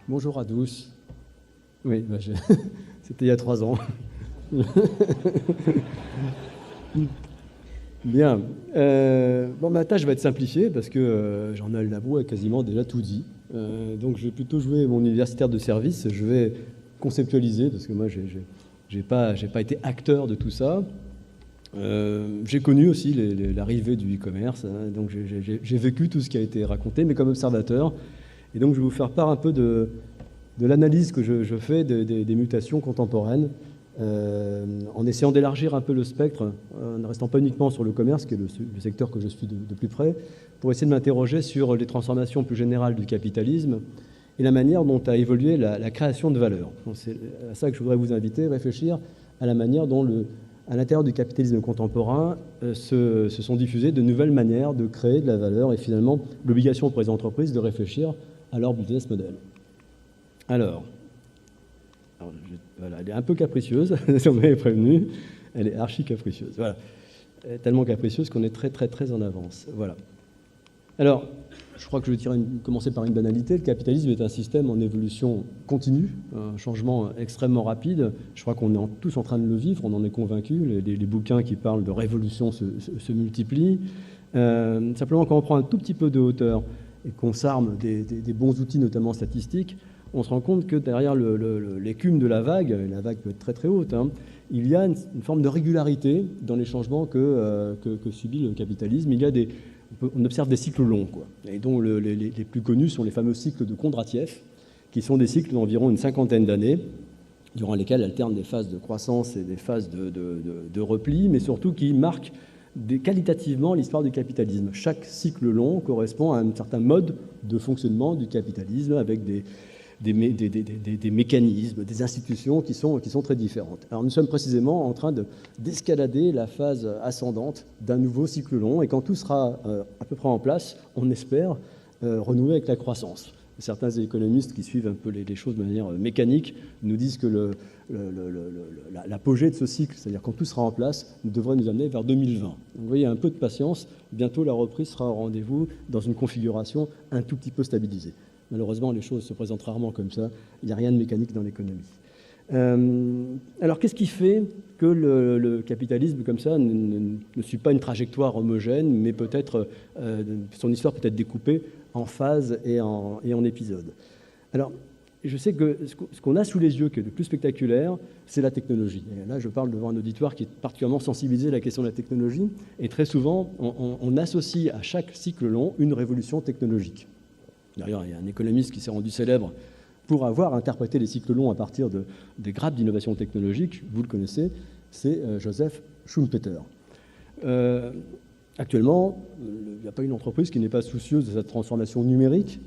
Bonjour à tous. Oui, c'était il y a 3 ans. Bien. Bon, ma tâche va être simplifiée parce que Jean-Noël Labroué a quasiment déjà tout dit. Donc, je vais plutôt jouer mon universitaire de service. Je vais conceptualiser parce que moi, j'ai pas été acteur de tout ça. J'ai connu aussi l'arrivée du e-commerce. Donc, j'ai vécu tout ce qui a été raconté, mais comme observateur. Et donc, je vais vous faire part un peu de l'analyse que je fais des mutations contemporaines, en essayant d'élargir un peu le spectre, en ne restant pas uniquement sur le commerce, qui est le secteur que je suis de plus près, pour essayer de m'interroger sur les transformations plus générales du capitalisme et la manière dont a évolué la création de valeur. C'est à ça que je voudrais vous inviter, réfléchir à la manière dont, à l'intérieur du capitalisme contemporain, se sont diffusées de nouvelles manières de créer de la valeur et finalement l'obligation pour les entreprises de réfléchir à leur business model. Alors, voilà, elle est un peu capricieuse, si on m'avait prévenu, elle est archi capricieuse. Voilà. Elle est tellement capricieuse qu'on est très, très, très en avance. Voilà. Alors, je crois que je vais commencer par une banalité. Le capitalisme est un système en évolution continue, un changement extrêmement rapide. Je crois qu'on est tous en train de le vivre, on en est convaincus. Les bouquins qui parlent de révolution se multiplient. Simplement, quand on prend un tout petit peu de hauteur et qu'on s'arme des bons outils, notamment statistiques, on se rend compte que derrière l'écume de la vague peut être très très haute, il y a une forme de régularité dans les changements que subit le capitalisme. On observe des cycles longs, quoi, et dont les plus connus sont les fameux cycles de Kondratiev, qui sont des cycles d'environ une 50aine d'années, durant lesquels alternent des phases de croissance et des phases de repli, mais surtout qui marquent qualitativement l'histoire du capitalisme. Chaque cycle long correspond à un certain mode de fonctionnement du capitalisme, avec des mécanismes, des institutions qui sont très différentes. Alors nous sommes précisément en train d'escalader la phase ascendante d'un nouveau cycle long, et quand tout sera à peu près en place, on espère renouer avec la croissance. Certains économistes qui suivent un peu les choses de manière mécanique nous disent que l'apogée de ce cycle, c'est-à-dire quand tout sera en place, devrait nous amener vers 2020. Donc, vous voyez, un peu de patience, bientôt la reprise sera au rendez-vous dans une configuration un tout petit peu stabilisée. Malheureusement, les choses se présentent rarement comme ça. Il n'y a rien de mécanique dans l'économie. Alors, qu'est-ce qui fait que le capitalisme, comme ça, ne suit pas une trajectoire homogène, mais peut-être son histoire peut être découpée en phases et en épisodes? Alors, je sais que ce qu'on a sous les yeux qui est le plus spectaculaire, c'est la technologie. Et là, je parle devant un auditoire qui est particulièrement sensibilisé à la question de la technologie. Et très souvent, on associe à chaque cycle long une révolution technologique. D'ailleurs, il y a un économiste qui s'est rendu célèbre pour avoir interprété les cycles longs à partir des grappes d'innovation technologique. Vous le connaissez, c'est Joseph Schumpeter. Actuellement, il n'y a pas une entreprise qui n'est pas soucieuse de cette transformation numérique.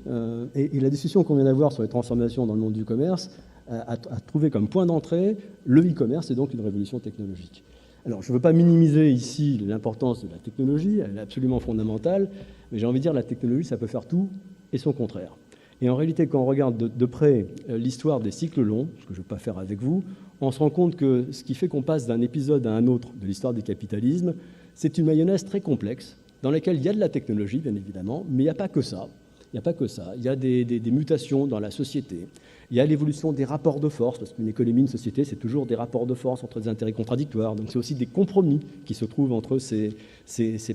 Et la discussion qu'on vient d'avoir sur les transformations dans le monde du commerce a trouvé comme point d'entrée le e-commerce et donc une révolution technologique. Alors, je ne veux pas minimiser ici l'importance de la technologie, elle est absolument fondamentale, mais j'ai envie de dire que la technologie, ça peut faire tout et son contraire. Et en réalité, quand on regarde de près l'histoire des cycles longs, ce que je ne vais pas faire avec vous, on se rend compte que ce qui fait qu'on passe d'un épisode à un autre de l'histoire du capitalisme, c'est une mayonnaise très complexe, dans laquelle il y a de la technologie, bien évidemment, mais il n'y a pas que ça. Il n'y a pas que ça. Il y a des mutations dans la société. Il y a l'évolution des rapports de force, parce qu'une économie, une société, c'est toujours des rapports de force entre des intérêts contradictoires. Donc c'est aussi des compromis qui se trouvent entre ces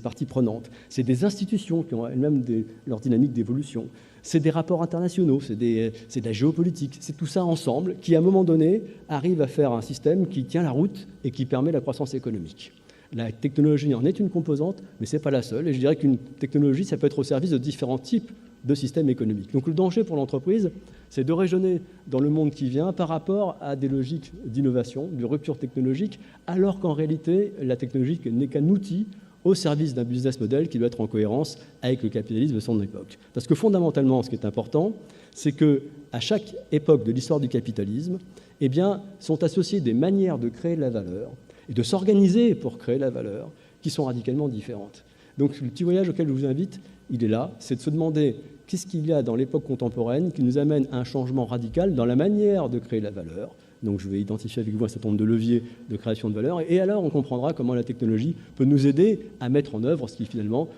parties prenantes. C'est des institutions qui ont elles-mêmes leur dynamique d'évolution. C'est des rapports internationaux, c'est de la géopolitique. C'est tout ça ensemble qui, à un moment donné, arrive à faire un système qui tient la route et qui permet la croissance économique. La technologie en est une composante, mais ce n'est pas la seule. Et je dirais qu'une technologie, ça peut être au service de différents types de systèmes économiques. Donc le danger pour l'entreprise, c'est de raisonner dans le monde qui vient par rapport à des logiques d'innovation, de rupture technologique, alors qu'en réalité, la technologie n'est qu'un outil au service d'un business model qui doit être en cohérence avec le capitalisme de son époque. Parce que fondamentalement, ce qui est important, c'est qu'à chaque époque de l'histoire du capitalisme, eh bien, sont associées des manières de créer de la valeur et de s'organiser pour créer la valeur qui sont radicalement différentes. Donc le petit voyage auquel je vous invite, il est là, c'est de se demander qu'est-ce qu'il y a dans l'époque contemporaine qui nous amène à un changement radical dans la manière de créer la valeur. Donc je vais identifier avec vous un certain nombre de leviers de création de valeur, et alors on comprendra comment la technologie peut nous aider à mettre en œuvre ce qui finalement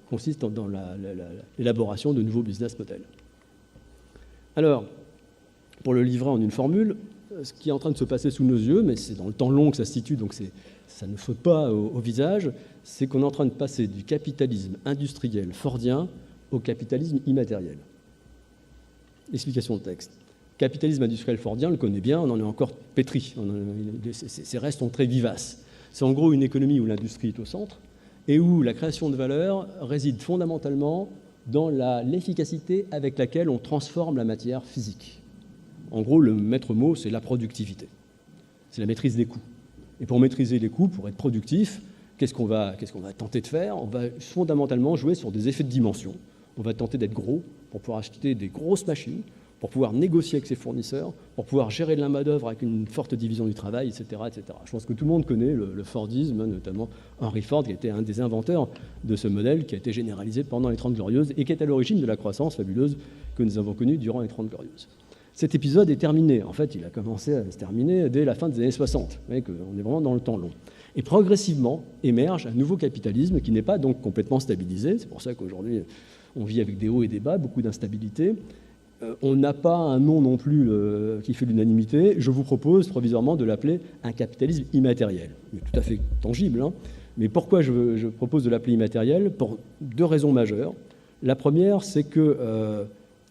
consiste dans l'élaboration de nouveaux business models. Alors, pour le livrer en une formule, ce qui est en train de se passer sous nos yeux, mais c'est dans le temps long que ça se situe, donc ça ne saute pas au visage, c'est qu'on est en train de passer du capitalisme industriel fordien au capitalisme immatériel. Explication de texte. Capitalisme industriel fordien, on le connaît bien, on en est encore pétri. Ces restes sont très vivaces. C'est en gros une économie où l'industrie est au centre et où la création de valeur réside fondamentalement dans l'efficacité avec laquelle on transforme la matière physique. En gros, le maître mot, c'est la productivité. C'est la maîtrise des coûts. Et pour maîtriser les coûts, pour être productif, qu'est-ce qu'on va tenter de faire? On va fondamentalement jouer sur des effets de dimension. On va tenter d'être gros pour pouvoir acheter des grosses machines, pour pouvoir négocier avec ses fournisseurs, pour pouvoir gérer de la main-d'œuvre avec une forte division du travail, etc., etc. Je pense que tout le monde connaît le Fordisme, notamment Henry Ford, qui était un des inventeurs de ce modèle qui a été généralisé pendant les 30 Glorieuses et qui est à l'origine de la croissance fabuleuse que nous avons connue durant les 30 Glorieuses. Cet épisode est terminé. En fait, il a commencé à se terminer dès la fin des années 60. Vous voyez qu'on est vraiment dans le temps long. Et progressivement émerge un nouveau capitalisme qui n'est pas donc complètement stabilisé. C'est pour ça qu'aujourd'hui, on vit avec des hauts et des bas, beaucoup d'instabilité. On n'a pas un nom non plus qui fait l'unanimité. Je vous propose provisoirement de l'appeler un capitalisme immatériel. Il est tout à fait tangible, hein. Mais pourquoi je propose de l'appeler immatériel? Pour deux raisons majeures. La première, c'est que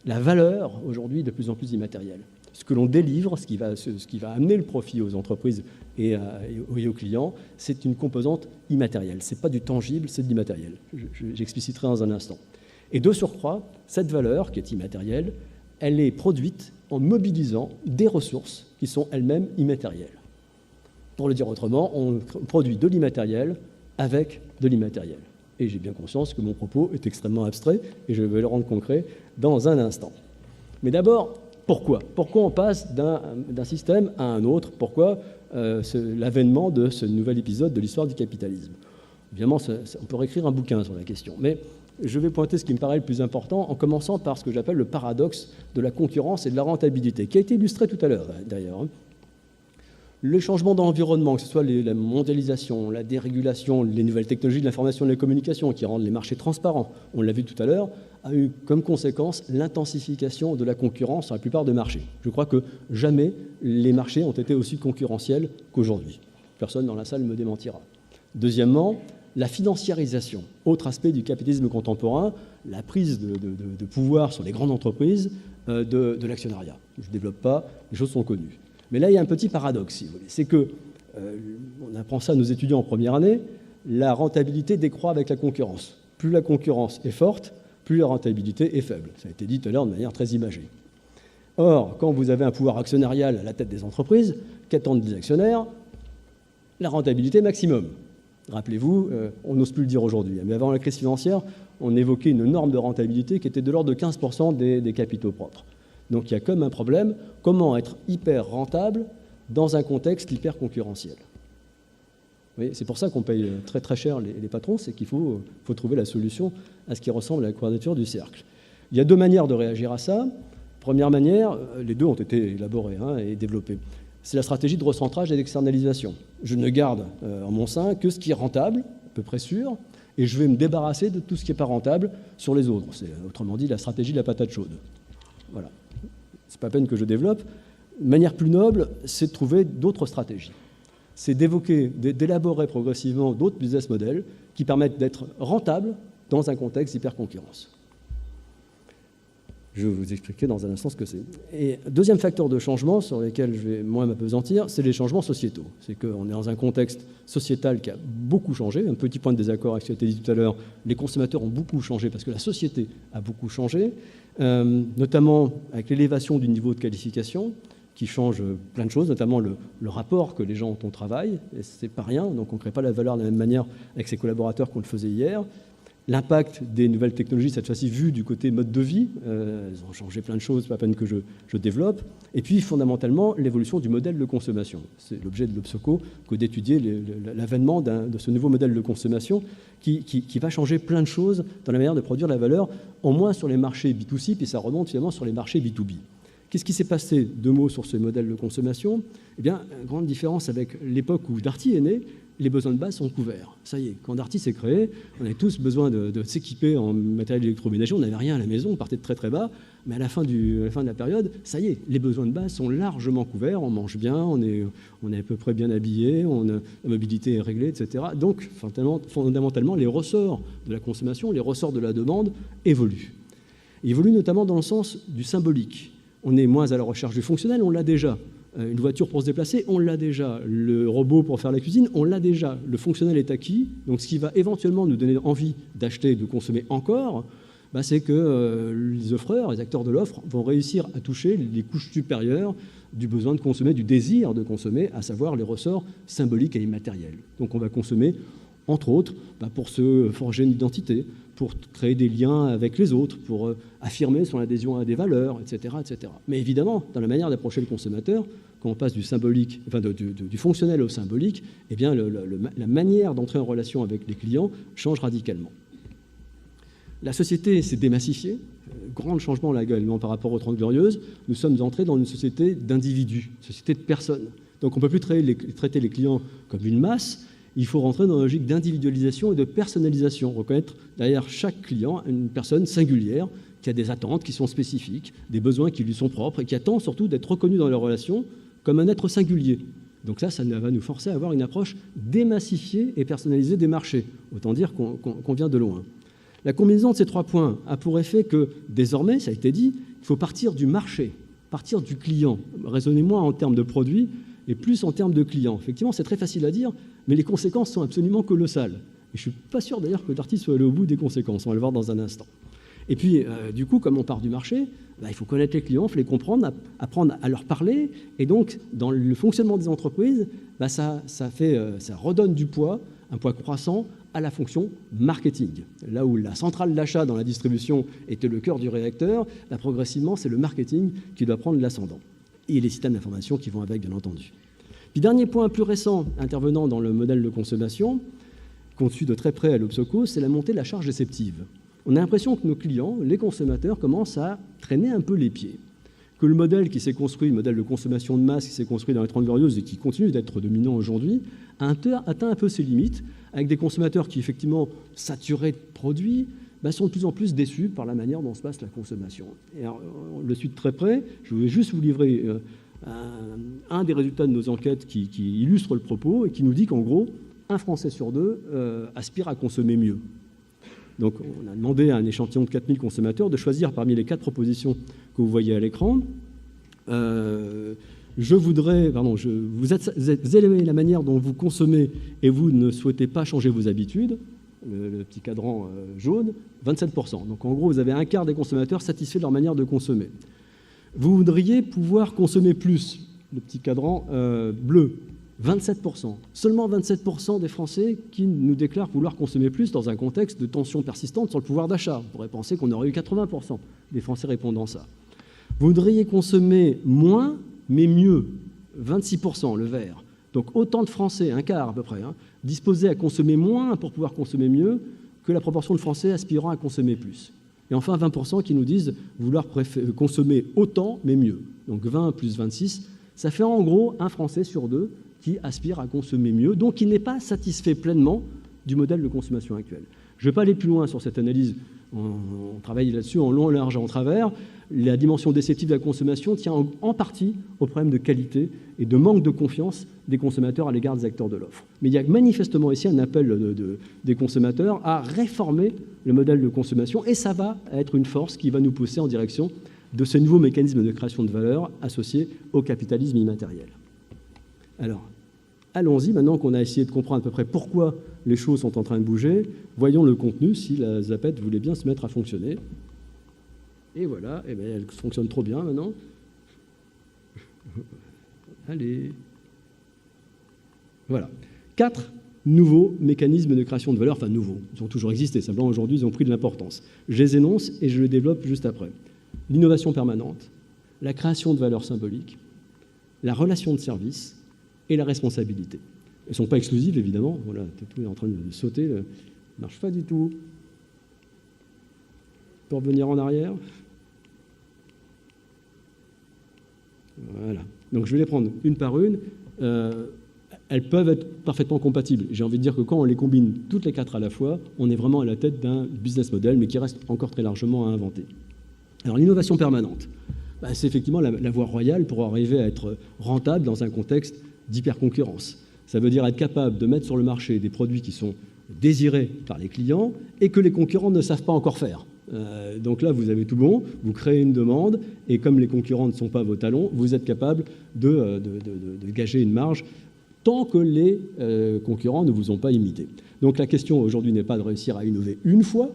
la valeur, aujourd'hui, est de plus en plus immatérielle. Ce que l'on délivre, ce qui va amener le profit aux entreprises et aux clients, c'est une composante immatérielle. Ce n'est pas du tangible, c'est de l'immatériel. J'expliciterai dans un instant. Et de surcroît, cette valeur, qui est immatérielle, elle est produite en mobilisant des ressources qui sont elles-mêmes immatérielles. Pour le dire autrement, on produit de l'immatériel avec de l'immatériel. Et j'ai bien conscience que mon propos est extrêmement abstrait, et je vais le rendre concret dans un instant. Mais d'abord, pourquoi? Pourquoi on passe d'un système à un autre? Pourquoi l'avènement de ce nouvel épisode de l'histoire du capitalisme? Évidemment, on pourrait écrire un bouquin sur la question, mais je vais pointer ce qui me paraît le plus important en commençant par ce que j'appelle le paradoxe de la concurrence et de la rentabilité, qui a été illustré tout à l'heure d'ailleurs. Le changement d'environnement, que ce soit la mondialisation, la dérégulation, les nouvelles technologies de l'information et de la communication qui rendent les marchés transparents, on l'a vu tout à l'heure, a eu comme conséquence l'intensification de la concurrence sur la plupart des marchés. Je crois que jamais les marchés ont été aussi concurrentiels qu'aujourd'hui. Personne dans la salle me démentira. Deuxièmement, la financiarisation, autre aspect du capitalisme contemporain, la prise de pouvoir sur les grandes entreprises de l'actionnariat. Je ne développe pas, les choses sont connues. Mais là, il y a un petit paradoxe, si vous voulez. C'est que, on apprend ça à nos étudiants en première année, la rentabilité décroît avec la concurrence. Plus la concurrence est forte, plus la rentabilité est faible. Ça a été dit tout à l'heure de manière très imagée. Or, quand vous avez un pouvoir actionnarial à la tête des entreprises, qu'attendent les actionnaires? La rentabilité maximum. Rappelez-vous, on n'ose plus le dire aujourd'hui, mais avant la crise financière, on évoquait une norme de rentabilité qui était de l'ordre de 15% des capitaux propres. Donc il y a comme un problème, comment être hyper rentable dans un contexte hyper concurrentiel. C'est pour ça qu'on paye très très cher les patrons, c'est qu'il faut trouver la solution à ce qui ressemble à la quadrature du cercle. Il y a deux manières de réagir à ça. Première manière, les deux ont été élaborées et développées. C'est la stratégie de recentrage et d'externalisation. Je ne garde en mon sein que ce qui est rentable, à peu près sûr, et je vais me débarrasser de tout ce qui n'est pas rentable sur les autres. C'est autrement dit la stratégie de la patate chaude. Voilà. C'est pas peine que je développe. Une manière plus noble, c'est de trouver d'autres stratégies. C'est d'élaborer progressivement d'autres business models qui permettent d'être rentables dans un contexte d'hyperconcurrence. Je vais vous expliquer dans un instant ce que c'est. Et deuxième facteur de changement sur lequel je vais moins m'appesantir, c'est les changements sociétaux. C'est qu'on est dans un contexte sociétal qui a beaucoup changé. Un petit point de désaccord avec ce qui a été dit tout à l'heure, les consommateurs ont beaucoup changé parce que la société a beaucoup changé, notamment avec l'élévation du niveau de qualification qui change plein de choses, notamment le rapport que les gens ont au travail. Et c'est pas rien, donc on ne crée pas la valeur de la même manière avec ses collaborateurs qu'on le faisait hier. L'impact des nouvelles technologies, cette fois-ci vu du côté mode de vie, elles ont changé plein de choses, pas à peine que je développe. Et puis, fondamentalement, l'évolution du modèle de consommation. C'est l'objet de l'Obsoco que d'étudier l'avènement de ce nouveau modèle de consommation qui va changer plein de choses dans la manière de produire la valeur, au moins sur les marchés B2C, puis ça remonte finalement sur les marchés B2B. Qu'est-ce qui s'est passé? Deux mots sur ce modèle de consommation. Eh bien, grande différence avec l'époque où Darty est né, les besoins de base sont couverts. Ça y est, quand Darty s'est créé, on avait tous besoin de s'équiper en matériel électroménager, on n'avait rien à la maison, on partait de très très bas, mais à la fin de la période, ça y est, les besoins de base sont largement couverts, on mange bien, on est à peu près bien habillé, la mobilité est réglée, etc. Donc, fondamentalement, les ressorts de la consommation, les ressorts de la demande évoluent. Ils évoluent notamment dans le sens du symbolique. On est moins à la recherche du fonctionnel, on l'a déjà. Une voiture pour se déplacer, on l'a déjà. Le robot pour faire la cuisine, on l'a déjà. Le fonctionnel est acquis. Donc, ce qui va éventuellement nous donner envie d'acheter et de consommer encore, c'est que les offreurs, les acteurs de l'offre, vont réussir à toucher les couches supérieures du besoin de consommer, du désir de consommer, à savoir les ressorts symboliques et immatériels. Donc, on va consommer, entre autres, pour se forger une identité, pour créer des liens avec les autres, pour affirmer son adhésion à des valeurs, etc., etc. Mais évidemment, dans la manière d'approcher le consommateur, quand on passe du symbolique, du fonctionnel au symbolique, eh bien, la manière d'entrer en relation avec les clients change radicalement. La société s'est démassifiée. Grand changement là également par rapport aux 30 Glorieuses. Nous sommes entrés dans une société d'individus, une société de personnes. Donc on ne peut plus traiter les clients comme une masse. Il faut rentrer dans une logique d'individualisation et de personnalisation, reconnaître derrière chaque client une personne singulière qui a des attentes qui sont spécifiques, des besoins qui lui sont propres et qui attend surtout d'être reconnu dans leur relation comme un être singulier. Donc ça va nous forcer à avoir une approche démassifiée et personnalisée des marchés. Autant dire qu'on vient de loin. La combinaison de ces 3 points a pour effet que désormais, ça a été dit, il faut partir du marché, partir du client, raisonner moins en termes de produits et plus en termes de clients. Effectivement, c'est très facile à dire, mais les conséquences sont absolument colossales. Et je ne suis pas sûr d'ailleurs que Darty soit allé au bout des conséquences. On va le voir dans un instant. Et puis, du coup, comme on part du marché, il faut connaître les clients, il faut les comprendre, apprendre à leur parler. Et donc, dans le fonctionnement des entreprises, ça redonne du poids, un poids croissant, à la fonction marketing. Là où la centrale d'achat dans la distribution était le cœur du réacteur, progressivement, c'est le marketing qui doit prendre l'ascendant. Et les systèmes d'information qui vont avec, bien entendu. Puis, dernier point plus récent intervenant dans le modèle de consommation, qu'on suit de très près à l'Obsoco, c'est la montée de la charge déceptive. On a l'impression que nos clients, les consommateurs, commencent à traîner un peu les pieds. Que le modèle qui s'est construit, le modèle de consommation de masse qui s'est construit dans les 30 Glorieuses et qui continue d'être dominant aujourd'hui, a atteint un peu ses limites, avec des consommateurs qui, effectivement, saturés de produits, sont de plus en plus déçus par la manière dont se passe la consommation. Et alors, on le suit de très près. Je voulais juste vous livrer un des résultats de nos enquêtes qui illustre le propos et qui nous dit qu'en gros, un Français sur 2 aspire à consommer mieux. Donc, on a demandé à un échantillon de 4000 consommateurs de choisir parmi les 4 propositions que vous voyez à l'écran. Vous aimez la manière dont vous consommez et vous ne souhaitez pas changer vos habitudes, le petit cadran jaune, 27%. Donc, en gros, vous avez un quart des consommateurs satisfaits de leur manière de consommer. Vous voudriez pouvoir consommer plus, le petit cadran bleu, 27%. Seulement 27% des Français qui nous déclarent vouloir consommer plus dans un contexte de tension persistante sur le pouvoir d'achat. On pourrait penser qu'on aurait eu 80% des Français répondant ça. Vous voudriez consommer moins, mais mieux, 26%, le vert. Donc autant de Français, un quart à peu près, disposés à consommer moins pour pouvoir consommer mieux que la proportion de Français aspirant à consommer plus. Et enfin 20% qui nous disent vouloir consommer autant, mais mieux. Donc 20 plus 26, ça fait en gros un Français sur 2 qui aspire à consommer mieux, donc qui n'est pas satisfait pleinement du modèle de consommation actuel. Je ne vais pas aller plus loin sur cette analyse, on travaille là-dessus en long, en large et en travers. La dimension déceptive de la consommation tient en partie au problème de qualité et de manque de confiance des consommateurs à l'égard des acteurs de l'offre. Mais il y a manifestement ici un appel des consommateurs à réformer le modèle de consommation, et ça va être une force qui va nous pousser en direction de ce nouveau mécanisme de création de valeur associé au capitalisme immatériel. Alors, allons-y, maintenant qu'on a essayé de comprendre à peu près pourquoi les choses sont en train de bouger, voyons le contenu, si la zapette voulait bien se mettre à fonctionner. Et voilà, elle fonctionne trop bien maintenant. Allez. Voilà. 4 nouveaux mécanismes de création de valeur, enfin nouveaux, ils ont toujours existé, simplement aujourd'hui ils ont pris de l'importance. Je les énonce et je les développe juste après. L'innovation permanente, la création de valeur symbolique, la relation de service, et la responsabilité. Elles ne sont pas exclusives, évidemment. Voilà, tout est en train de sauter. Ça ne marche pas du tout. On peut revenir en arrière. Voilà. Donc, je vais les prendre une par une. elles peuvent être parfaitement compatibles. J'ai envie de dire que quand on les combine toutes les 4 à la fois, on est vraiment à la tête d'un business model, mais qui reste encore très largement à inventer. Alors l'innovation permanente, c'est effectivement la voie royale pour arriver à être rentable dans un contexte d'hyperconcurrence. Ça veut dire être capable de mettre sur le marché des produits qui sont désirés par les clients et que les concurrents ne savent pas encore faire. Donc là, vous avez tout bon, vous créez une demande, et comme les concurrents ne sont pas vos talons, vous êtes capable de gager une marge tant que les concurrents ne vous ont pas imité. Donc la question aujourd'hui n'est pas de réussir à innover une fois,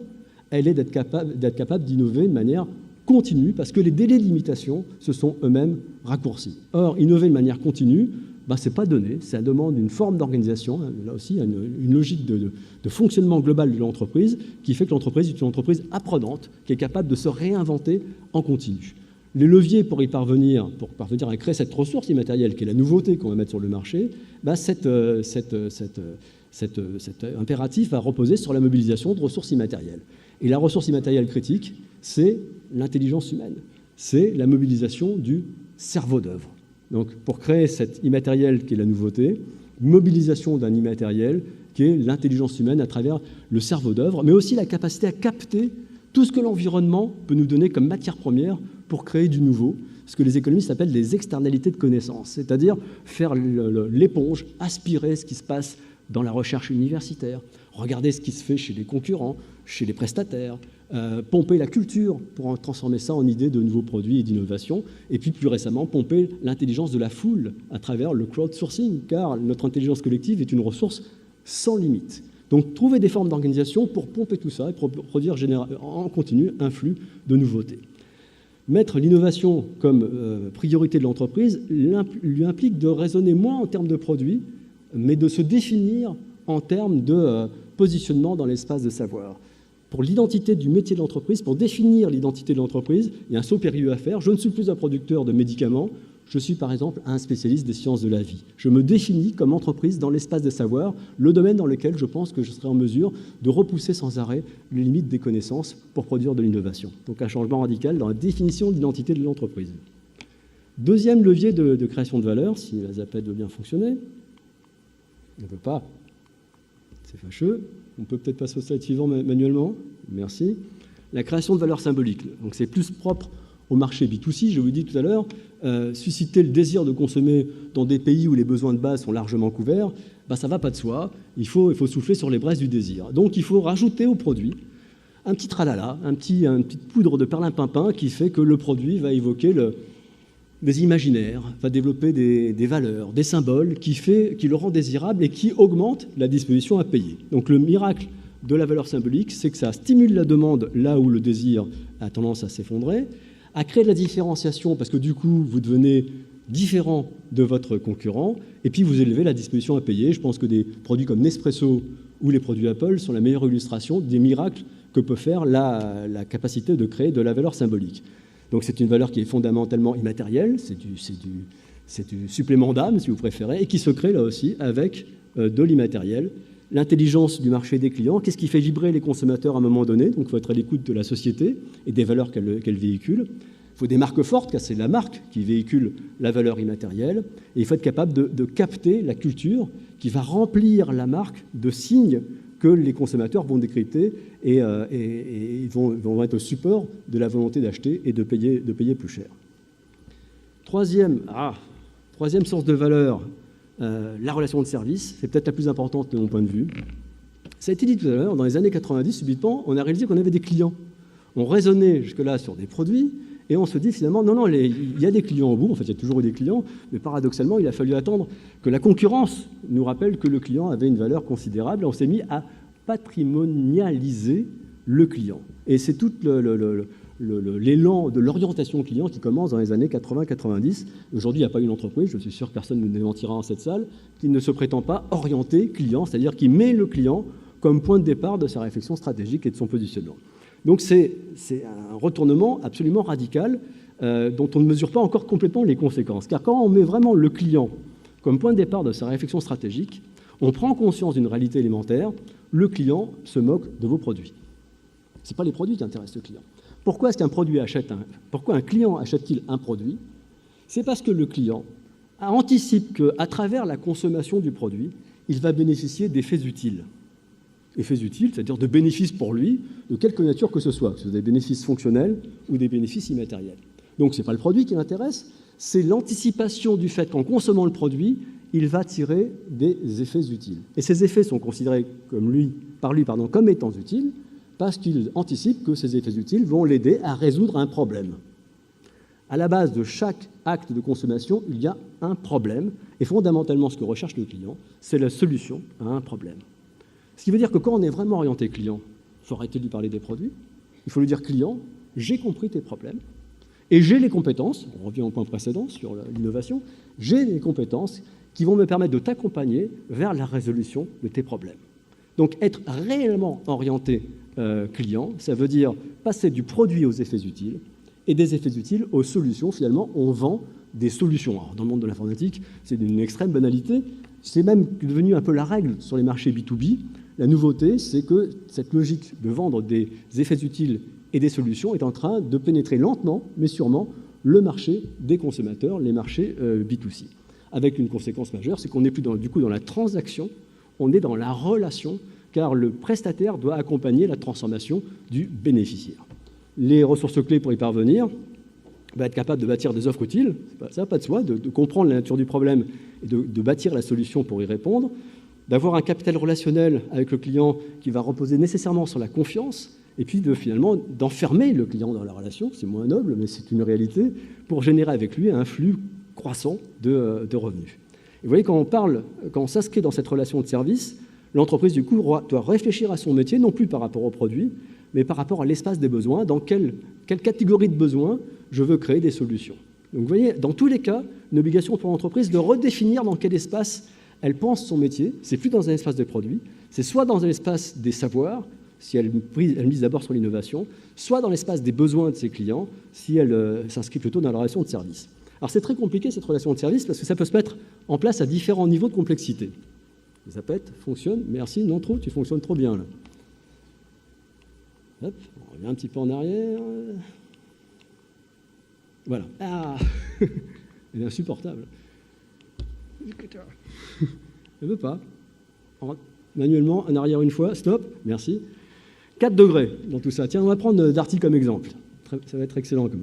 elle est d'être capable d'innover de manière continue, parce que les délais de limitation se sont eux-mêmes raccourcis. Or, innover de manière continue, ce n'est pas donné, ça demande une forme d'organisation, là aussi une logique de fonctionnement global de l'entreprise qui fait que l'entreprise est une entreprise apprenante, qui est capable de se réinventer en continu. Les leviers pour parvenir à créer cette ressource immatérielle, qui est la nouveauté qu'on va mettre sur le marché, cet impératif va reposer sur la mobilisation de ressources immatérielles. Et la ressource immatérielle critique, c'est l'intelligence humaine, c'est la mobilisation du cerveau d'œuvre. Donc, pour créer cet immatériel qui est la nouveauté, mobilisation d'un immatériel qui est l'intelligence humaine à travers le cerveau d'œuvre, mais aussi la capacité à capter tout ce que l'environnement peut nous donner comme matière première pour créer du nouveau, ce que les économistes appellent les externalités de connaissances, c'est-à-dire faire l'éponge, aspirer ce qui se passe dans la recherche universitaire, regarder ce qui se fait chez les concurrents, chez les prestataires, pomper la culture pour transformer ça en idées de nouveaux produits et d'innovation, et puis plus récemment, pomper l'intelligence de la foule à travers le crowdsourcing, car notre intelligence collective est une ressource sans limite. Donc trouver des formes d'organisation pour pomper tout ça et produire en continu un flux de nouveautés. Mettre l'innovation comme priorité de l'entreprise lui implique de raisonner moins en termes de produits, mais de se définir en termes de positionnement dans l'espace de savoir. Pour l'identité du métier de l'entreprise, pour définir l'identité de l'entreprise, il y a un saut périlleux à faire. Je ne suis plus un producteur de médicaments, je suis par exemple un spécialiste des sciences de la vie. Je me définis comme entreprise dans l'espace des savoirs, le domaine dans lequel je pense que je serai en mesure de repousser sans arrêt les limites des connaissances pour produire de l'innovation. Donc un changement radical dans la définition de l'identité de l'entreprise. Deuxième levier de création de valeur, si la ZAPED veut bien fonctionner, elle ne veut pas, c'est fâcheux. On peut peut-être passer au slide suivant manuellement. Merci. La création de valeur symbolique. Donc c'est plus propre au marché B2C, je vous dis tout à l'heure. Susciter le désir de consommer dans des pays où les besoins de base sont largement couverts, ça ne va pas de soi. Il faut souffler sur les braises du désir. Donc il faut rajouter au produit un petit tralala, une petite poudre de perlimpinpin qui fait que le produit va évoquer des imaginaires, va développer des valeurs, des symboles qui le rend désirable et qui augmente la disposition à payer. Donc le miracle de la valeur symbolique, c'est que ça stimule la demande là où le désir a tendance à s'effondrer, à créer de la différenciation parce que du coup, vous devenez différent de votre concurrent et puis vous élevez la disposition à payer. Je pense que des produits comme Nespresso ou les produits Apple sont la meilleure illustration des miracles que peut faire la capacité de créer de la valeur symbolique. Donc c'est une valeur qui est fondamentalement immatérielle, c'est du supplément d'âme, si vous préférez, et qui se crée là aussi avec de l'immatériel. L'intelligence du marché des clients, qu'est-ce qui fait vibrer les consommateurs à un moment donné? Donc il faut être à l'écoute de la société et des valeurs qu'elle véhicule. Il faut des marques fortes, car c'est la marque qui véhicule la valeur immatérielle. Et il faut être capable de capter la culture qui va remplir la marque de signes que les consommateurs vont décrypter et vont être au support de la volonté d'acheter et de payer plus cher. Troisième source de valeur, la relation de service, c'est peut-être la plus importante de mon point de vue. Ça a été dit tout à l'heure, dans les années 90, subitement, on a réalisé qu'on avait des clients. On raisonnait jusque-là sur des produits, et on se dit finalement, non, il y a des clients au bout, en fait il y a toujours eu des clients, mais paradoxalement, il a fallu attendre que la concurrence nous rappelle que le client avait une valeur considérable, et on s'est mis à patrimonialiser le client. Et c'est tout l'élan de l'orientation client qui commence dans les années 80-90. Aujourd'hui, il n'y a pas une entreprise, je suis sûr que personne ne me démentira en cette salle, qui ne se prétend pas orienté client, c'est-à-dire qui met le client comme point de départ de sa réflexion stratégique et de son positionnement. Donc c'est un retournement absolument radical dont on ne mesure pas encore complètement les conséquences. Car quand on met vraiment le client comme point de départ de sa réflexion stratégique, on prend conscience d'une réalité élémentaire, le client se moque de vos produits. Ce n'est pas les produits qui intéressent le client. Pourquoi est-ce qu'un client achète-t-il un produit? C'est parce que le client anticipe qu'à travers la consommation du produit, il va bénéficier d'effets utiles. Effets utiles, c'est-à-dire de bénéfices pour lui, de quelque nature que ce soit des bénéfices fonctionnels ou des bénéfices immatériels. Donc ce n'est pas le produit qui l'intéresse, c'est l'anticipation du fait qu'en consommant le produit, il va tirer des effets utiles. Et ces effets sont considérés par lui comme étant utiles, parce qu'il anticipe que ces effets utiles vont l'aider à résoudre un problème. À la base de chaque acte de consommation, il y a un problème, et fondamentalement, ce que recherche le client, c'est la solution à un problème. Ce qui veut dire que quand on est vraiment orienté client, il faut arrêter de lui parler des produits, il faut lui dire client, j'ai compris tes problèmes, et j'ai les compétences, on revient au point précédent sur l'innovation, j'ai les compétences qui vont me permettre de t'accompagner vers la résolution de tes problèmes. Donc être réellement orienté client, ça veut dire passer du produit aux effets utiles, et des effets utiles aux solutions. Finalement, on vend des solutions. Alors, dans le monde de l'informatique, c'est d'une extrême banalité. C'est même devenu un peu la règle sur les marchés B2B. La nouveauté, c'est que cette logique de vendre des effets utiles et des solutions est en train de pénétrer lentement, mais sûrement, le marché des consommateurs, les marchés B2C. Avec une conséquence majeure, c'est qu'on n'est plus dans la transaction, on est dans la relation, car le prestataire doit accompagner la transformation du bénéficiaire. Les ressources clés pour y parvenir, être capable de bâtir des offres utiles, ça n'a pas de soi, de comprendre la nature du problème et de bâtir la solution pour y répondre, d'avoir un capital relationnel avec le client qui va reposer nécessairement sur la confiance, et puis finalement d'enfermer le client dans la relation, c'est moins noble, mais c'est une réalité, pour générer avec lui un flux croissant de revenus. Et vous voyez, quand on s'inscrit dans cette relation de service, l'entreprise, du coup, doit réfléchir à son métier, non plus par rapport au produit, mais par rapport à l'espace des besoins, dans quelle catégorie de besoins je veux créer des solutions. Donc vous voyez, dans tous les cas, une obligation pour l'entreprise de redéfinir dans quel espace elle pense son métier. C'est plus dans un espace de produits, c'est soit dans un espace des savoirs, si elle mise d'abord sur l'innovation, soit dans l'espace des besoins de ses clients, si elle s'inscrit plutôt dans la relation de service. Alors c'est très compliqué cette relation de service, parce que ça peut se mettre en place à différents niveaux de complexité. Zapette, fonctionne, merci, non trop, tu fonctionnes trop bien là. Hop, on revient un petit peu en arrière. Voilà. Ah, elle est insupportable. Elle ne veut pas. Manuellement, en arrière une fois, stop, merci. 4 degrés dans tout ça. Tiens, on va prendre Darty comme exemple. Ça va être excellent comme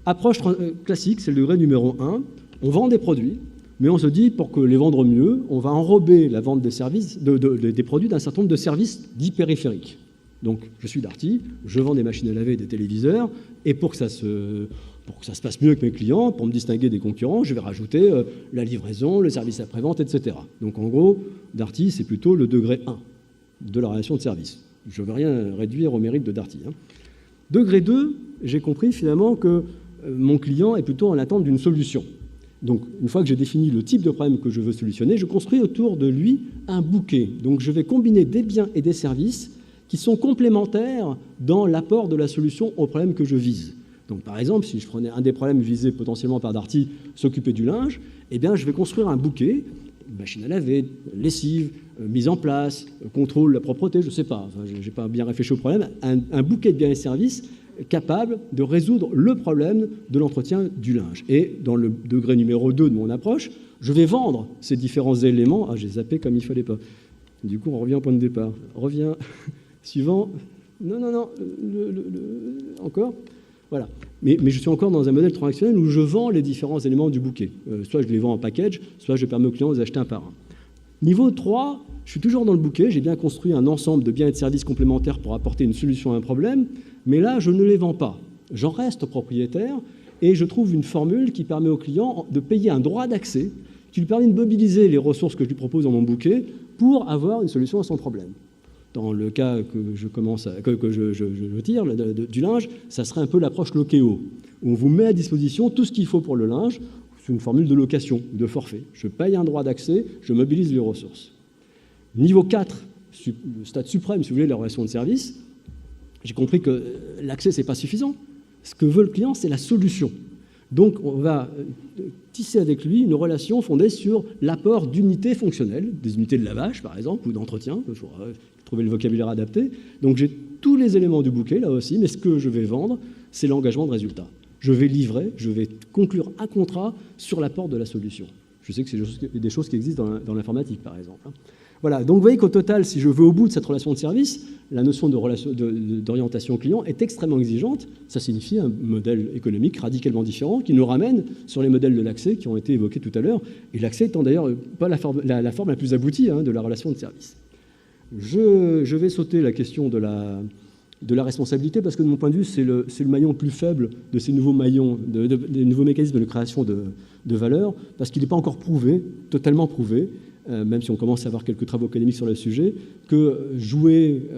approche classique, c'est le degré numéro 1. On vend des produits, mais on se dit, pour que les vendre mieux, on va enrober la vente des services, des produits d'un certain nombre de services dits périphériques. Donc, je suis Darty, je vends des machines à laver et des téléviseurs, et pour que ça se passe mieux avec mes clients, pour me distinguer des concurrents, je vais rajouter la livraison, le service après-vente, etc. Donc, en gros, Darty, c'est plutôt le degré 1 de la relation de service. Je ne veux rien réduire au mérite de Darty. Degré 2, j'ai compris finalement que mon client est plutôt en attente d'une solution. Donc, une fois que j'ai défini le type de problème que je veux solutionner, je construis autour de lui un bouquet. Donc, je vais combiner des biens et des services qui sont complémentaires dans l'apport de la solution au problème que je vise. Donc, par exemple, si je prenais un des problèmes visés potentiellement par Darty, s'occuper du linge, eh bien, je vais construire un bouquet, machine à laver, lessive, mise en place, contrôle de la propreté, je ne sais pas, enfin, je n'ai pas bien réfléchi au problème, un bouquet de biens et services capable de résoudre le problème de l'entretien du linge. Et dans le degré numéro 2 de mon approche, je vais vendre ces différents éléments. Ah, j'ai zappé comme il ne fallait pas. Du coup, on revient au point de départ. Revient. Suivant. Non. Encore. Voilà. Mais je suis encore dans un modèle transactionnel où je vends les différents éléments du bouquet. Soit je les vends en package, soit je permets aux clients de les acheter un par un. Niveau 3, je suis toujours dans le bouquet. J'ai bien construit un ensemble de biens et de services complémentaires pour apporter une solution à un problème. Mais là, je ne les vends pas. J'en reste propriétaire et je trouve une formule qui permet au client de payer un droit d'accès, qui lui permet de mobiliser les ressources que je lui propose dans mon bouquet pour avoir une solution à son problème. Dans le cas que je tire du linge, ça serait un peu l'approche Lokéo, où on vous met à disposition tout ce qu'il faut pour le linge, sous une formule de location, de forfait. Je paye un droit d'accès, je mobilise les ressources. Niveau 4, le stade suprême, si vous voulez, la relation de service, j'ai compris que l'accès, ce n'est pas suffisant. Ce que veut le client, c'est la solution. Donc, on va tisser avec lui une relation fondée sur l'apport d'unités fonctionnelles, des unités de lavage, par exemple, ou d'entretien, il faut trouver le vocabulaire adapté. Donc, j'ai tous les éléments du bouquet, là aussi, mais ce que je vais vendre, c'est l'engagement de résultat. je vais livrer, je vais conclure un contrat sur l'apport de la solution. Je sais que c'est des choses qui existent dans l'informatique, par exemple. Voilà, donc vous voyez qu'au total, si je veux au bout de cette relation de service, la notion d'orientation client est extrêmement exigeante. Ça signifie un modèle économique radicalement différent qui nous ramène sur les modèles de l'accès qui ont été évoqués tout à l'heure, et l'accès étant d'ailleurs pas la forme la plus aboutie de la relation de service. Je vais sauter la question de la responsabilité, parce que de mon point de vue, c'est le maillon le plus faible de ces nouveaux maillons, des nouveaux mécanismes de création de valeur, parce qu'il n'est pas encore prouvé, totalement prouvé, même si on commence à avoir quelques travaux académiques sur le sujet, que jouer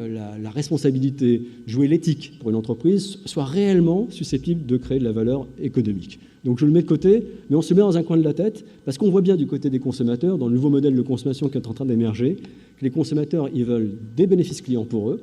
la responsabilité, jouer l'éthique pour une entreprise soit réellement susceptible de créer de la valeur économique. Donc je le mets de côté, mais on se met dans un coin de la tête, parce qu'on voit bien du côté des consommateurs, dans le nouveau modèle de consommation qui est en train d'émerger, que les consommateurs, ils veulent des bénéfices clients pour eux,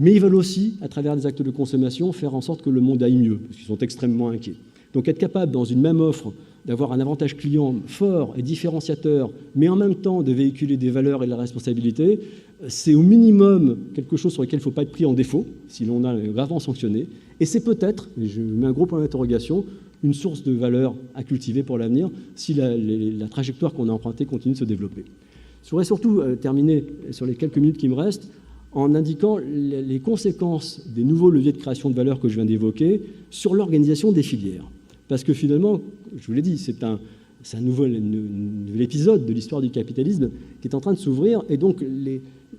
mais ils veulent aussi, à travers des actes de consommation, faire en sorte que le monde aille mieux, parce qu'ils sont extrêmement inquiets. Donc être capable, dans une même offre, d'avoir un avantage client fort et différenciateur, mais en même temps de véhiculer des valeurs et de la responsabilité, c'est au minimum quelque chose sur lequel il ne faut pas être pris en défaut, si l'on a gravement sanctionné, et c'est peut-être, et je mets un gros point d'interrogation, une source de valeur à cultiver pour l'avenir, si la trajectoire qu'on a empruntée continue de se développer. Je voudrais surtout terminer sur les quelques minutes qui me restent, en indiquant les conséquences des nouveaux leviers de création de valeur que je viens d'évoquer sur l'organisation des filières. Parce que finalement, je vous l'ai dit, c'est un nouvel épisode de l'histoire du capitalisme qui est en train de s'ouvrir, et donc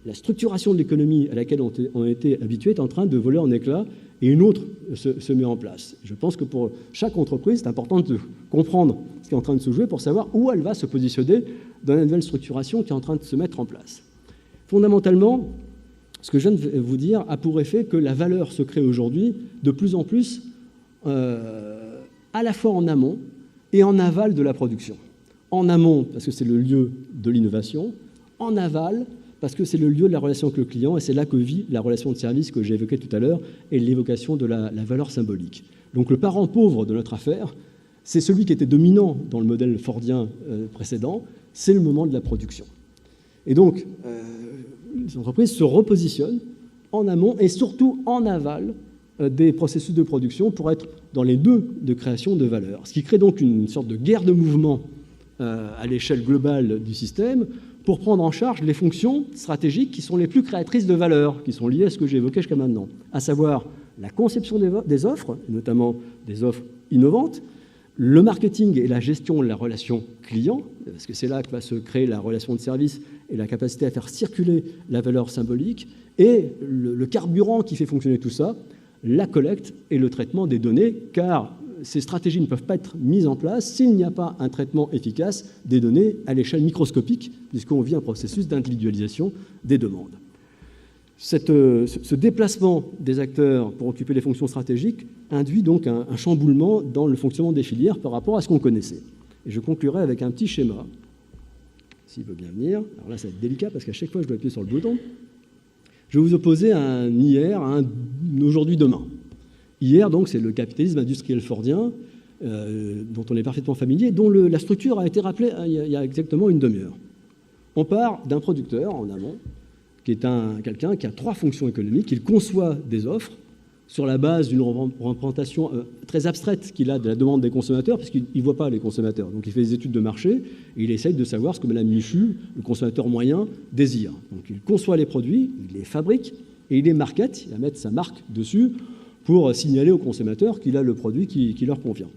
la structuration de l'économie à laquelle on était habitués est en train de voler en éclats, et une autre se met en place. Je pense que pour chaque entreprise, c'est important de comprendre ce qui est en train de se jouer pour savoir où elle va se positionner dans la nouvelle structuration qui est en train de se mettre en place. Fondamentalement, ce que je viens de vous dire a pour effet que la valeur se crée aujourd'hui de plus en plus à la fois en amont et en aval de la production. En amont, parce que c'est le lieu de l'innovation. En aval, parce que c'est le lieu de la relation avec le client, et c'est là que vit la relation de service que j'ai évoquée tout à l'heure, et l'évocation de la valeur symbolique. Donc le parent pauvre de notre affaire, c'est celui qui était dominant dans le modèle fordien précédent, c'est le moment de la production. Et donc, les entreprises se repositionnent en amont et surtout en aval des processus de production pour être dans les nœuds de création de valeur. Ce qui crée donc une sorte de guerre de mouvement à l'échelle globale du système pour prendre en charge les fonctions stratégiques qui sont les plus créatrices de valeur, qui sont liées à ce que j'ai évoqué jusqu'à maintenant, à savoir la conception des offres, notamment des offres innovantes, le marketing et la gestion de la relation client, parce que c'est là que va se créer la relation de service et la capacité à faire circuler la valeur symbolique, et le carburant qui fait fonctionner tout ça, la collecte et le traitement des données, car ces stratégies ne peuvent pas être mises en place s'il n'y a pas un traitement efficace des données à l'échelle microscopique, puisqu'on vit un processus d'individualisation des demandes. Ce déplacement des acteurs pour occuper les fonctions stratégiques induit donc un chamboulement dans le fonctionnement des filières par rapport à ce qu'on connaissait. Et je conclurai avec un petit schéma, s'il veut bien venir. Alors là, ça va être délicat parce qu'à chaque fois, je dois appuyer sur le bouton. Je vais vous opposer un hier à un aujourd'hui-demain. Hier, donc, c'est le capitalisme industriel fordien, dont on est parfaitement familier, dont la structure a été rappelée il y a exactement une demi-heure. On part d'un producteur en amont, qui est quelqu'un qui a 3 fonctions économiques. Il conçoit des offres sur la base d'une représentation très abstraite qu'il a de la demande des consommateurs, parce qu'il ne voit pas les consommateurs. Donc il fait des études de marché et il essaye de savoir ce que Mme Michu, le consommateur moyen, désire. Donc il conçoit les produits, il les fabrique et il les market, il va mettre sa marque dessus pour signaler aux consommateurs qu'il a le produit qui leur convient.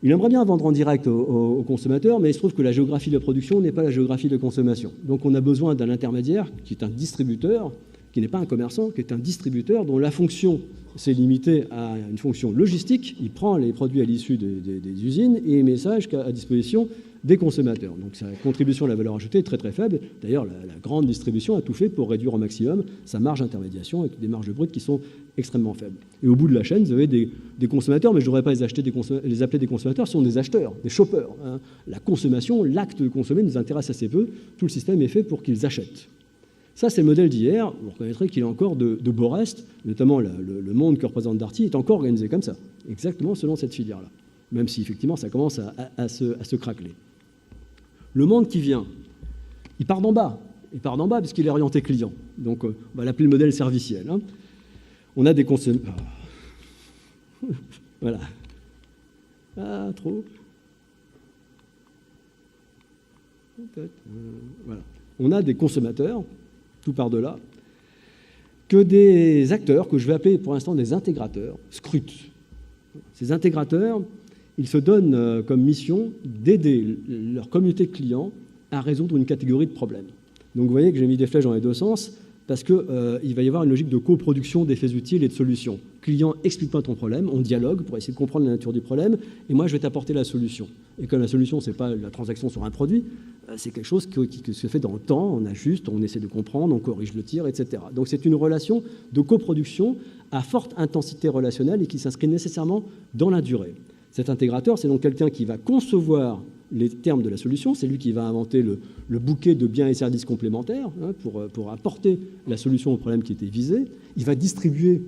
Il aimerait bien vendre en direct aux consommateurs, mais il se trouve que la géographie de production n'est pas la géographie de consommation. Donc on a besoin d'un intermédiaire qui est un distributeur, qui n'est pas un commerçant, qui est un distributeur dont la fonction s'est limitée à une fonction logistique. Il prend les produits à l'issue des usines et il met ça à disposition des consommateurs. Donc sa contribution à la valeur ajoutée est très très faible. D'ailleurs, la grande distribution a tout fait pour réduire au maximum sa marge d'intermédiation avec des marges brutes qui sont extrêmement faibles. Et au bout de la chaîne, vous avez des consommateurs, mais je ne devrais pas les appeler des consommateurs, ce sont des acheteurs, des shoppers. La consommation, l'acte de consommer nous intéresse assez peu. Tout le système est fait pour qu'ils achètent. Ça, c'est le modèle d'hier. Vous reconnaîtrez qu'il est encore de beaux restes, notamment le monde que représente Darty est encore organisé comme ça, exactement selon cette filière-là, même si effectivement ça commence à se craqueler. Le monde qui vient, il part d'en bas. Il part d'en bas parce qu'il est orienté client. Donc on va l'appeler le modèle serviciel. On a des consommateurs. Voilà. Ah, trop. Voilà. On a des consommateurs, tout par-delà, que des acteurs, que je vais appeler pour l'instant des intégrateurs, scrutent. Ces intégrateurs, ils se donnent comme mission d'aider leur communauté de clients à résoudre une catégorie de problèmes. Donc vous voyez que j'ai mis des flèches dans les deux sens, parce qu'il va y avoir une logique de coproduction d'effets utiles et de solutions. Client, explique-moi ton problème, on dialogue pour essayer de comprendre la nature du problème, et moi je vais t'apporter la solution. Et comme la solution, ce n'est pas la transaction sur un produit, c'est quelque chose qui se fait dans le temps, on ajuste, on essaie de comprendre, on corrige le tir, etc. Donc c'est une relation de coproduction à forte intensité relationnelle et qui s'inscrit nécessairement dans la durée. Cet intégrateur, c'est donc quelqu'un qui va concevoir les termes de la solution, c'est lui qui va inventer le bouquet de biens et services complémentaires pour apporter la solution au problème qui était visé. Il va distribuer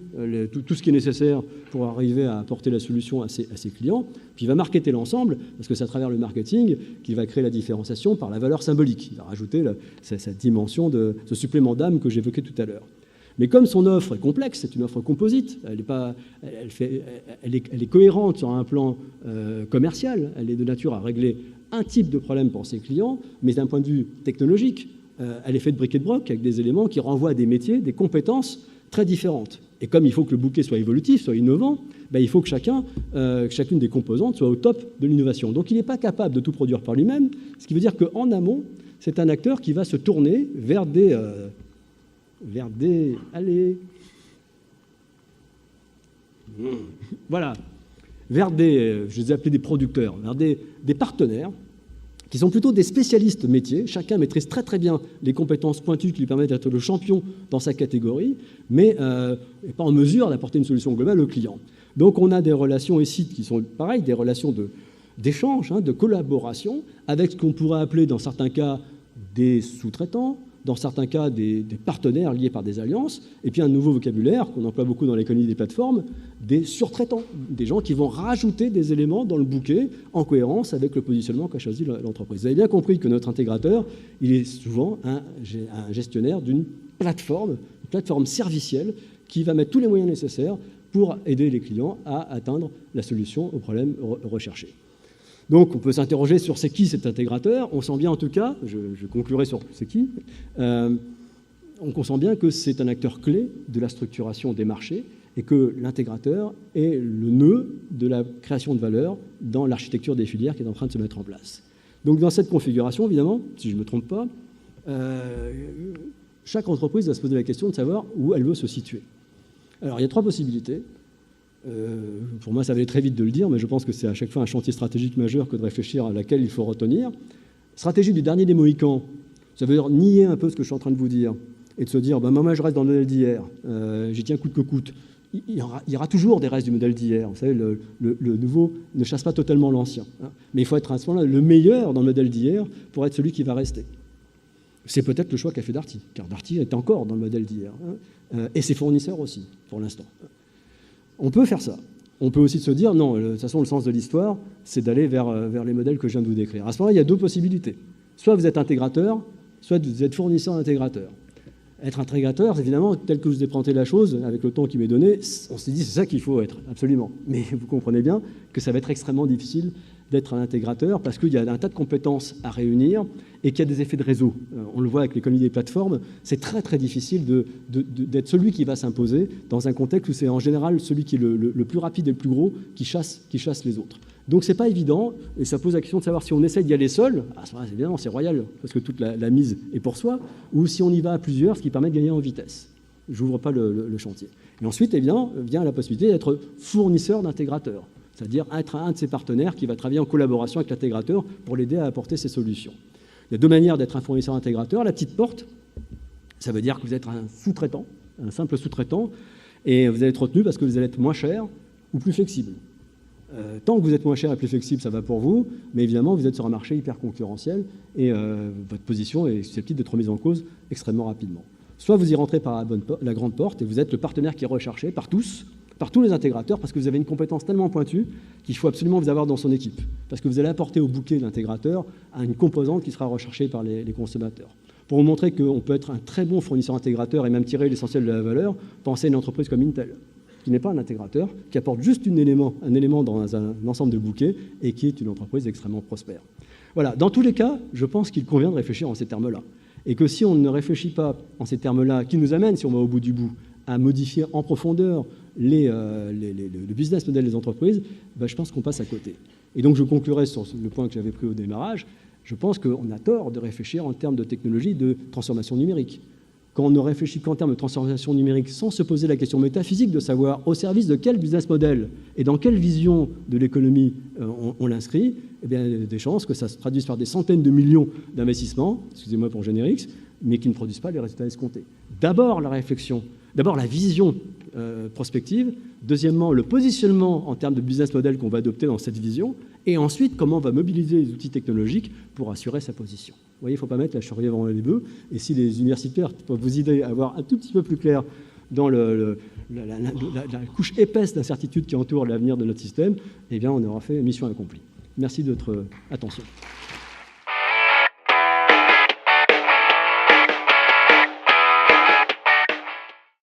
tout ce qui est nécessaire pour arriver à apporter la solution à ses clients, puis il va marketer l'ensemble, parce que c'est à travers le marketing qu'il va créer la différenciation par la valeur symbolique. Il va rajouter cette dimension de ce supplément d'âme que j'évoquais tout à l'heure. Mais comme son offre est complexe, c'est une offre composite, elle est cohérente sur un plan commercial, elle est de nature à régler un type de problème pour ses clients, mais d'un point de vue technologique, elle est faite de briques et de broc avec des éléments qui renvoient à des métiers, des compétences très différentes. Et comme il faut que le bouquet soit évolutif, soit innovant, il faut que chacune des composantes soit au top de l'innovation. Donc il n'est pas capable de tout produire par lui-même, ce qui veut dire qu'en amont, c'est un acteur qui va se tourner vers des je les ai appelés des producteurs, vers des partenaires qui sont plutôt des spécialistes métiers. Chacun maîtrise très très bien les compétences pointues qui lui permettent d'être le champion dans sa catégorie, mais n'est pas en mesure d'apporter une solution globale au client. Donc on a des relations ici qui sont pareilles, des relations d'échange, de collaboration, avec ce qu'on pourrait appeler dans certains cas des sous-traitants, dans certains cas des partenaires liés par des alliances, et puis un nouveau vocabulaire qu'on emploie beaucoup dans l'économie des plateformes, des surtraitants, des gens qui vont rajouter des éléments dans le bouquet en cohérence avec le positionnement qu'a choisi l'entreprise. Vous avez bien compris que notre intégrateur, il est souvent un gestionnaire d'une plateforme, une plateforme servicielle qui va mettre tous les moyens nécessaires pour aider les clients à atteindre la solution au problème recherché. Donc on peut s'interroger sur c'est qui cet intégrateur. On sent bien en tout cas, je conclurai sur c'est qui, on sent bien que c'est un acteur clé de la structuration des marchés et que l'intégrateur est le nœud de la création de valeur dans l'architecture des filières qui est en train de se mettre en place. Donc dans cette configuration, évidemment, si je ne me trompe pas, chaque entreprise va se poser la question de savoir où elle veut se situer. Alors il y a trois possibilités. Pour moi, ça va aller très vite de le dire, mais je pense que c'est à chaque fois un chantier stratégique majeur que de réfléchir à laquelle il faut retenir. Stratégie du dernier des Mohicans, ça veut dire nier un peu ce que je suis en train de vous dire et de se dire, moi je reste dans le modèle d'hier, j'y tiens coûte que coûte. Il y aura toujours des restes du modèle d'hier. Vous savez, le nouveau ne chasse pas totalement l'ancien. Mais il faut être à ce moment-là le meilleur dans le modèle d'hier pour être celui qui va rester. C'est peut-être le choix qu'a fait Darty, car Darty est encore dans le modèle d'hier. Et ses fournisseurs aussi, pour l'instant. On peut faire ça. On peut aussi se dire, non, de toute façon, le sens de l'histoire, c'est d'aller vers les modèles que je viens de vous décrire. À ce moment-là, il y a deux possibilités. Soit vous êtes intégrateur, soit vous êtes fournisseur intégrateur. Être intégrateur, évidemment, tel que je vous ai présenté la chose, avec le temps qui m'est donné, on s'est dit, c'est ça qu'il faut être, absolument. Mais vous comprenez bien que ça va être extrêmement difficile d'être un intégrateur parce qu'il y a un tas de compétences à réunir et qu'il y a des effets de réseau. On le voit avec l'économie des plateformes, c'est très très difficile d'être celui qui va s'imposer dans un contexte où c'est en général celui qui est le plus rapide et le plus gros qui chasse les autres. Donc c'est pas évident et ça pose la question de savoir si on essaie d'y aller seul, évidemment c'est royal parce que toute la mise est pour soi, ou si on y va à plusieurs, ce qui permet de gagner en vitesse. J'ouvre pas le chantier. Et ensuite, évidemment, vient la possibilité d'être fournisseur d'intégrateurs. C'est-à-dire être un de ses partenaires qui va travailler en collaboration avec l'intégrateur pour l'aider à apporter ses solutions. Il y a deux manières d'être un fournisseur intégrateur. La petite porte, ça veut dire que vous êtes un sous-traitant, un simple sous-traitant, et vous allez être retenu parce que vous allez être moins cher ou plus flexible. Tant que vous êtes moins cher et plus flexible, ça va pour vous, mais évidemment, vous êtes sur un marché hyper concurrentiel et votre position est susceptible d'être remise en cause extrêmement rapidement. Soit vous y rentrez par la grande porte et vous êtes le partenaire qui est recherché par tous les intégrateurs, parce que vous avez une compétence tellement pointue qu'il faut absolument vous avoir dans son équipe. Parce que vous allez apporter au bouquet de l'intégrateur une composante qui sera recherchée par les consommateurs. Pour vous montrer qu'on peut être un très bon fournisseur intégrateur et même tirer l'essentiel de la valeur, pensez à une entreprise comme Intel. qui n'est pas un intégrateur, qui apporte juste un élément dans un ensemble de bouquets et qui est une entreprise extrêmement prospère. Voilà, dans tous les cas, je pense qu'il convient de réfléchir en ces termes-là. Et que si on ne réfléchit pas en ces termes-là, qui nous amène, si on va au bout du bout, à modifier en profondeur le business model des entreprises, ben, je pense qu'on passe à côté. Et donc je conclurai sur le point que j'avais pris au démarrage. Je pense qu'on a tort de réfléchir en termes de technologie de transformation numérique. Quand on ne réfléchit qu'en termes de transformation numérique sans se poser la question métaphysique de savoir au service de quel business model et dans quelle vision de l'économie on l'inscrit, eh bien, il y a des chances que ça se traduise par des centaines de millions d'investissements, excusez-moi pour Générix, mais qui ne produisent pas les résultats escomptés. D'abord la réflexion, d'abord la vision prospective, deuxièmement le positionnement en termes de business model qu'on va adopter dans cette vision, et ensuite comment on va mobiliser les outils technologiques pour assurer sa position. Vous voyez, il ne faut pas mettre la charrue avant les bœufs, et si les universitaires peuvent vous aider à avoir un tout petit peu plus clair dans la couche épaisse d'incertitude qui entoure l'avenir de notre système, eh bien on aura fait mission accomplie. Merci de votre attention.